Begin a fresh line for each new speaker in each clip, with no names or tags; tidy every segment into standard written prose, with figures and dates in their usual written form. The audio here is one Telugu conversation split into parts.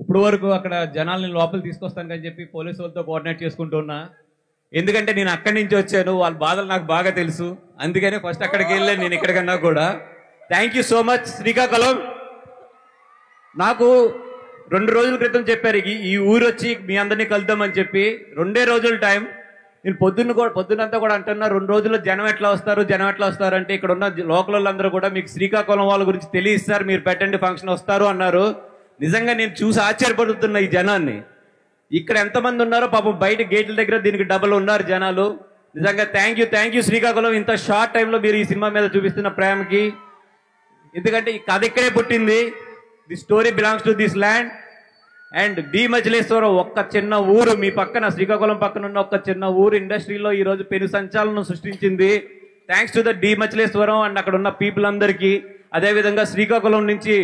ఇప్పుడు వరకు అక్కడ జనాల్ని లోపల తీసుకొస్తానని చెప్పి పోలీసు వాళ్ళతో కోఆర్డినేట్ చేసుకుంటున్నా. ఎందుకంటే నేను అక్కడి నుంచి వచ్చాను, వాళ్ళ బాధలు నాకు బాగా తెలుసు. అందుకనే ఫస్ట్ అక్కడికి వెళ్ళాను నేను ఎక్కడికన్నా కూడా. Thank you so much Srikakulam. నాకు 2 రోజుల క్రితం చెప్పారు ఈ ఊరు వచ్చి మీ అందరినీ కలుద్దామని చెప్పి. 2 రోజుల టైం. నేను పొద్దునంతా కూడా అంటున్నా 2 రోజుల్లో జనం ఎట్లా వస్తారు అంటే ఇక్కడ ఉన్న లోకల్ వాళ్ళందరూ కూడా మీకు శ్రీకాకుళం వాళ్ళ గురించి తెలియస్తారు, మీరు పెట్టండి ఫంక్షన్ వస్తారు అన్నారు. నిజంగా నేను చూసి ఆశ్చర్యపడుతున్నా ఈ జనాన్ని. ఇక్కడ ఎంతమంది ఉన్నారో పాపం బయట గేట్ల దగ్గర దీనికి డబల్ ఉన్నారు జనాలు. నిజంగా థ్యాంక్ యూ శ్రీకాకుళం, ఇంత షార్ట్ టైంలో మీరు ఈ సినిమా మీద చూపిస్తున్న ప్రేమకి. ఎందుకంటే ఈ కథ ఇక్కడే పుట్టింది. The story belongs to this land. And B Majileshwaram ఒక్క చిన్న ఊరు మీ పక్కన, శ్రీకాకుళం పక్కన ఉన్న ఒక్క చిన్న ఊరు ఇండస్ట్రీలో ఈరోజు పెను సంచలనం సృష్టించింది. Thanks to the D Majileshwaram and అక్కడ ఉన్న పీపుల్ అందరికీ. అదేవిధంగా శ్రీకాకుళం నుంచి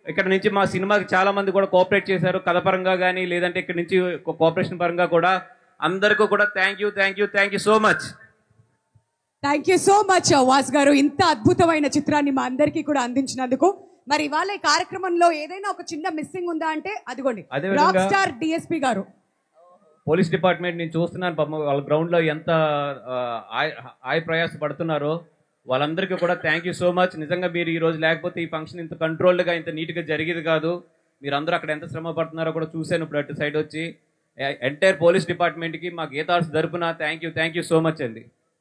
ఇక్కడ నుంచి మా సినిమాకి చాలా మంది కూడా కోఆపరేట్ చేశారు, కథ పరంగా కానీ లేదంటే ఇక్కడ నుంచి కోఆపరేషన్ పరంగా కూడా. అందరికీ కూడా thank you so much.
Thank you so much was గారు, ఇంత అద్భుతమైన చిత్రాన్ని మా అందరికీ కూడా అందించినందుకు. మరి ఇవాళ ఈ కార్యక్రమంలో ఏదైనా ఒక చిన్న మిస్సింగ్ ఉందా అంటే అదిగోండి రాక్ స్టార్ డిఎస్పీ గారు.
పోలీస్ డిపార్ట్మెంట్ నేను చూస్తున్నాను పాపం వాళ్ళ గ్రౌండ్ లో ఎంత ఆయ ప్రయాస పడుతున్నారో. వాళ్ళందరికీ కూడా థ్యాంక్ యూ సో మచ్. నిజంగా మీరు ఈ రోజు లేకపోతే ఈ ఫంక్షన్ ఇంత కంట్రోల్డ్గా ఇంత నీట్గా జరిగేది కాదు. మీరందరూ అక్కడ ఎంత శ్రమ పడుతున్నారో కూడా చూశాను ఇప్పుడు అటు సైడ్ వచ్చి. ఎంటైర్ పోలీస్ డిపార్ట్మెంట్కి మా గీతార్స్ తరపున థ్యాంక్ యూ సో మచ్ అండి.